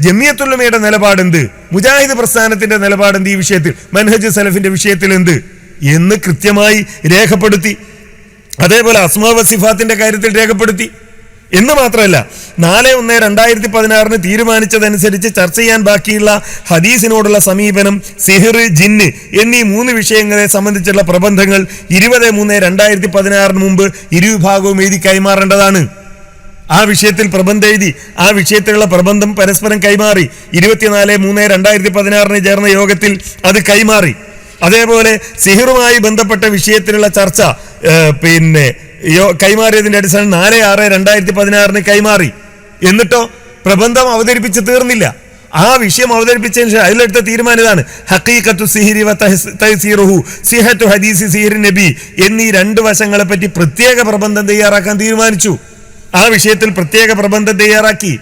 ജമിയത്തുൽ നിലപാടെന്ത്, മുജാഹിദ് പ്രസ്ഥാനത്തിന്റെ നിലപാടെന്ത്, ഈ വിഷയത്തിൽ മൻഹജ് സലഫിന്റെ വിഷയത്തിൽ എന്ത് എന്ന് കൃത്യമായി രേഖപ്പെടുത്തി. അതേപോലെ അസ്മാ വ സിഫാത്തിന്റെ കാര്യത്തിൽ രേഖപ്പെടുത്തി. എന്ന് മാത്രമല്ല 4/1/2016 തീരുമാനിച്ചതനുസരിച്ച് ചർച്ച ചെയ്യാൻ ബാക്കിയുള്ള ഹദീസിനോടുള്ള സമീപനം, സിഹിർ, ജിന്ന് എന്നീ 3 വിഷയങ്ങളെ സംബന്ധിച്ചുള്ള പ്രബന്ധങ്ങൾ 20/3/2016 മുമ്പ് ഇരുവിഭാഗവും എഴുതി കൈമാറേണ്ടതാണ്. ആ വിഷയത്തിൽ പ്രബന്ധം എഴുതി ആ വിഷയത്തിലുള്ള പ്രബന്ധം പരസ്പരം കൈമാറി. 24/3/2016 ചേർന്ന യോഗത്തിൽ അത് കൈമാറി. അതേപോലെ സിഹിറുമായി ബന്ധപ്പെട്ട വിഷയത്തിലുള്ള ചർച്ച കൈമാറിയതിന്റെ അടിസ്ഥാനം 4/6/2016 കൈമാറി. എന്നിട്ടോ പ്രബന്ധം അവതരിപ്പിച്ച് തീർന്നില്ല. ആ വിഷയം അവതരിപ്പിച്ചതിന് ശേഷം അതിലെടുത്ത തീരുമാനം ഇതാണ്: ഹഖീഖത്തു സിഹിരി വ തഹ്സീറുഹു, സിഹത്തു ഹദീസി സിഹിർ നബി എന്നീ 2 വശങ്ങളെ പറ്റി പ്രത്യേക പ്രബന്ധം തയ്യാറാക്കാൻ തീരുമാനിച്ചു. ആ വിഷയത്തിൽ പ്രത്യേക പ്രബന്ധം തയ്യാറാക്കി.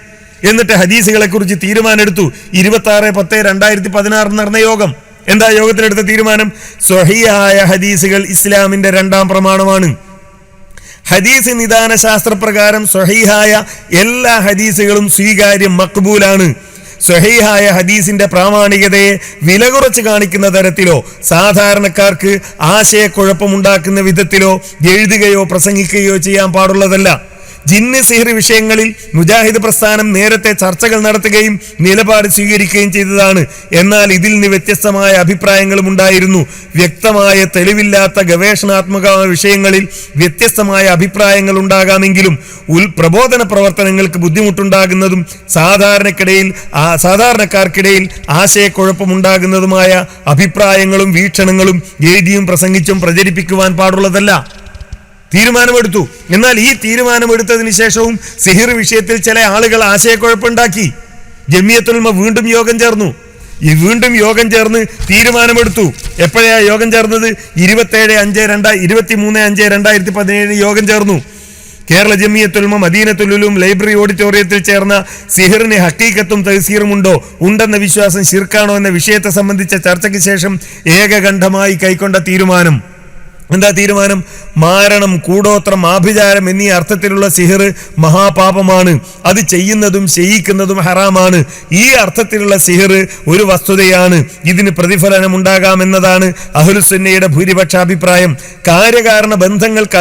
എന്നിട്ട് ഹദീസുകളെ കുറിച്ച് തീരുമാനമെടുത്തു. 26/10/2016 നടന്ന യോഗം. എന്താ യോഗത്തിലെടുത്ത തീരുമാനം? സ്വഹീഹായ ഹദീസുകൾ ഇസ്ലാമിന്റെ 2ാം പ്രമാണമാണ്. ഹദീസ് നിദാന ശാസ്ത്രപ്രകാരം സ്വഹീഹായ എല്ലാ ഹദീസുകളും സ്വീകാര്യം, മഖ്ബൂലാണ്. സ്വഹീഹായ ഹദീസിന്റെ പ്രാമാണികതയെ വില കുറച്ച് കാണിക്കുന്ന തരത്തിലോ സാധാരണക്കാർക്ക് ആശയക്കുഴപ്പമുണ്ടാക്കുന്ന വിധത്തിലോ എഴുതുകയോ പ്രസംഗിക്കുകയോ ചെയ്യാൻ പാടുള്ളതല്ല. ജിന്ന്, സിഹിർ വിഷയങ്ങളിൽ മുജാഹിദ് പ്രസ്ഥാനം നേരത്തെ ചർച്ചകൾ നടത്തുകയും നിലപാട് സ്വീകരിക്കുകയും ചെയ്തതാണ്. എന്നാൽ ഇതിൽ നിന്ന് വ്യത്യസ്തമായ അഭിപ്രായങ്ങളും ഉണ്ടായിരുന്നു. വ്യക്തമായ തെളിവില്ലാത്ത ഗവേഷണാത്മക വിഷയങ്ങളിൽ വ്യത്യസ്തമായ അഭിപ്രായങ്ങൾ ഉണ്ടാകാമെങ്കിലും പ്രബോധന പ്രവർത്തനങ്ങൾക്ക് ബുദ്ധിമുട്ടുണ്ടാകുന്നതും സാധാരണക്കാർക്കിടയിൽ ആശയക്കുഴപ്പമുണ്ടാകുന്നതുമായ അഭിപ്രായങ്ങളും വീക്ഷണങ്ങളും എഴുതിയും പ്രസംഗിച്ചും പ്രചരിപ്പിക്കുവാൻ പാടുള്ളതല്ല. തീരുമാനമെടുത്തു. എന്നാൽ ഈ തീരുമാനമെടുത്തതിന് ശേഷവും സിഹിർ വിഷയത്തിൽ ചില ആളുകൾ ആശയക്കുഴപ്പമുണ്ടാക്കി. ജമിയത്തുൽ ഉലമ വീണ്ടും യോഗം ചേർന്ന് തീരുമാനമെടുത്തു. എപ്പോഴാ യോഗം ചേർന്നത്? 23/5/2017 യോഗം ചേർന്നു. കേരള ജമിയത്തുൽ ഉലമ മദീനത്തുൽ ഉലൂം ലൈബ്രറി ഓഡിറ്റോറിയത്തിൽ ചേർന്ന സിഹിറിന് ഹഖീഖത്തും തഹ്സീറും ഉണ്ടെന്ന വിശ്വാസം ശിർക്കാണോ എന്ന വിഷയത്തെ സംബന്ധിച്ച ചർച്ചയ്ക്ക് ശേഷം ഏകകണ്ഠമായി കൈക്കൊണ്ട തീരുമാനം എന്താ? തീരുമാനം: മാരണം, കൂടോത്രം, ആഭിചാരം എന്നീ അർത്ഥത്തിലുള്ള സിഹിർ മഹാപാപമാണ്. അത് ചെയ്യുന്നതും ചെയ്യിക്കുന്നതും ഹറാമാണ്. ഈ അർത്ഥത്തിലുള്ള സിഹിർ ഒരു വസ്തുതയാണ്. ഇതിന് പ്രതിഫലനം ഉണ്ടാകാമെന്നതാണ് അഹ്ലുസുന്നയുടെ ഭൂരിപക്ഷ അഭിപ്രായം. കാര്യകാരണ ബന്ധങ്ങൾക്ക്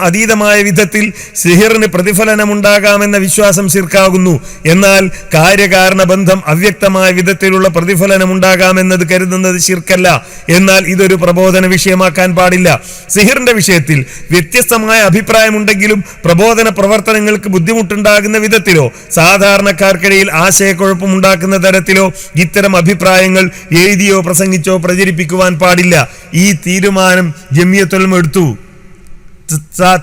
അതീതമായ വിധത്തിൽ സിഹിറിന് പ്രതിഫലനം ഉണ്ടാകാമെന്ന വിശ്വാസം ശിർക്കാകുന്നു. എന്നാൽ കാര്യകാരണ ബന്ധം അവ്യക്തമായ വിധത്തിലുള്ള പ്രതിഫലനം ഉണ്ടാകാമെന്നത് കരുതുന്നത് ശിർക്കല്ല. എന്നാൽ ഇതൊരു പ്രബോധന വിഷയമാക്കാൻ പാടില്ല. സിഹിറിന്റെ വിഷയത്തിൽ വ്യത്യസ്തമായ അഭിപ്രായമുണ്ടെങ്കിലും പ്രബോധന പ്രവർത്തനങ്ങൾക്ക് ബുദ്ധിമുട്ടുണ്ടാകുന്ന വിധത്തിലോ സാധാരണക്കാർക്കിടയിൽ ആശയക്കുഴപ്പമുണ്ടാക്കുന്ന തരത്തിലോ ഇത്തരം അഭിപ്രായങ്ങൾ എഴുതിയോ പ്രസംഗിച്ചോ പ്രചരിപ്പിക്കുവാൻ പാടില്ല. ഈ തീരുമാനം ജമിയത്തുൽ ഉലമ എടുത്തു.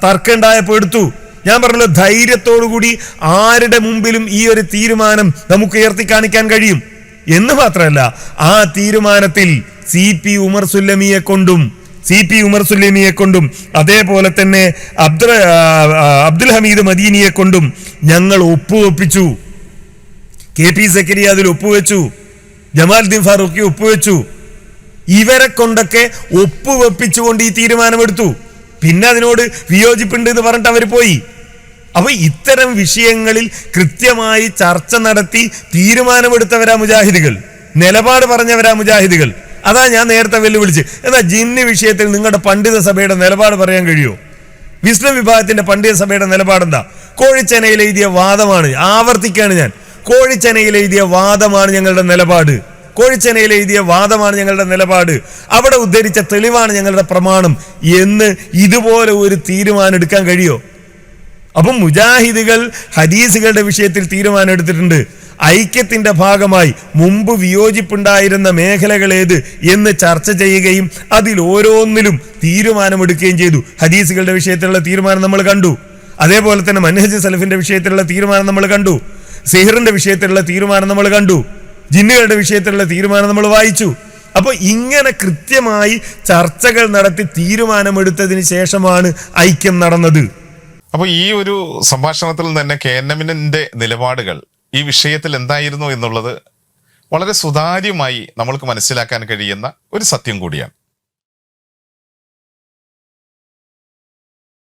തർക്കമുണ്ടായപ്പോൾ എടുത്തു. ഞാൻ പറഞ്ഞല്ലോ, ധൈര്യത്തോടുകൂടി ആരുടെ മുമ്പിലും ഈ ഒരു തീരുമാനം നമുക്ക് ഉയർത്തി കാണിക്കാൻ കഴിയും. എന്ന് മാത്രമല്ല, ആ തീരുമാനത്തിൽ CP ഉമർ സുല്ലമിയെ കൊണ്ടും അതേപോലെ തന്നെ അബ്ദുൽ ഹമീദ് മദീനിയെ കൊണ്ടും ഞങ്ങൾ ഒപ്പുവെപ്പിച്ചു. KP സക്കരിയ അതിൽ ഒപ്പുവെച്ചു. ജമാലുദ്ദീൻ ഫാറൂഖി ഒപ്പുവെച്ചു. ഇവരെ കൊണ്ടൊക്കെ ഒപ്പുവെപ്പിച്ചുകൊണ്ട് ഈ തീരുമാനമെടുത്തു. പിന്നെ അതിനോട് വിയോജിപ്പുണ്ട് എന്ന് പറഞ്ഞിട്ട് അവർ പോയി. അപ്പൊ ഇത്തരം വിഷയങ്ങളിൽ കൃത്യമായി ചർച്ച നടത്തി തീരുമാനമെടുത്തവരാ മുജാഹിദുകൾ, നിലപാട് പറഞ്ഞവരാ മുജാഹിദുകൾ. അതാ ഞാൻ നേരത്തെ വെല്ലുവിളിച്ച്. എന്നാൽ ജിന്ന് വിഷയത്തിൽ നിങ്ങളുടെ പണ്ഡിത സഭയുടെ നിലപാട് പറയാൻ കഴിയുമോ? വിസ്ഡം വിഭാഗത്തിന്റെ പണ്ഡിത സഭയുടെ നിലപാടെന്താ? കോഴിച്ചനയിൽ എഴുതിയ വാദമാണ്. ആവർത്തിക്കുകയാണ് ഞാൻ. കോഴിച്ചനയിൽ എഴുതിയ വാദമാണ് ഞങ്ങളുടെ നിലപാട്. അവിടെ ഉദ്ധരിച്ച തെളിവാണ് ഞങ്ങളുടെ പ്രമാണം എന്ന് ഇതുപോലെ ഒരു തീരുമാനം എടുക്കാൻ കഴിയോ? അപ്പം മുജാഹിദുകൾ ഹദീസുകളുടെ വിഷയത്തിൽ തീരുമാനം എടുത്തിട്ടുണ്ട്. ഐക്യത്തിന്റെ ഭാഗമായി മുമ്പ് വിയോജിപ്പുണ്ടായിരുന്ന മേഖലകൾ ഏത് എന്ന് ചർച്ച ചെയ്യുകയും അതിൽ ഓരോന്നിലും തീരുമാനമെടുക്കുകയും ചെയ്തു. ഹദീസുകളുടെ വിഷയത്തിലുള്ള തീരുമാനം നമ്മൾ കണ്ടു. അതേപോലെ തന്നെ മൻഹജ് സലഫിന്റെ വിഷയത്തിലുള്ള തീരുമാനം നമ്മൾ കണ്ടു. സിഹിറിന്റെ വിഷയത്തിലുള്ള തീരുമാനം നമ്മൾ കണ്ടു. ജിന്നുകളുടെ വിഷയത്തിലുള്ള തീരുമാനം നമ്മൾ വായിച്ചു. അപ്പോൾ ഇങ്ങനെ കൃത്യമായി ചർച്ചകൾ നടത്തി തീരുമാനമെടുത്തതിന് ശേഷമാണ് ഐക്യം നടന്നത്. അപ്പോൾ ഈ ഒരു സംഭാഷണത്തിൽ തന്നെ KNMന്റെ നിലപാടുകൾ ഈ വിഷയത്തിൽ എന്തായിരുന്നു എന്നുള്ളത് വളരെ സുതാര്യമായി നമ്മൾക്ക് മനസ്സിലാക്കാൻ കഴിയുന്ന ഒരു സത്യം കൂടിയാണ്.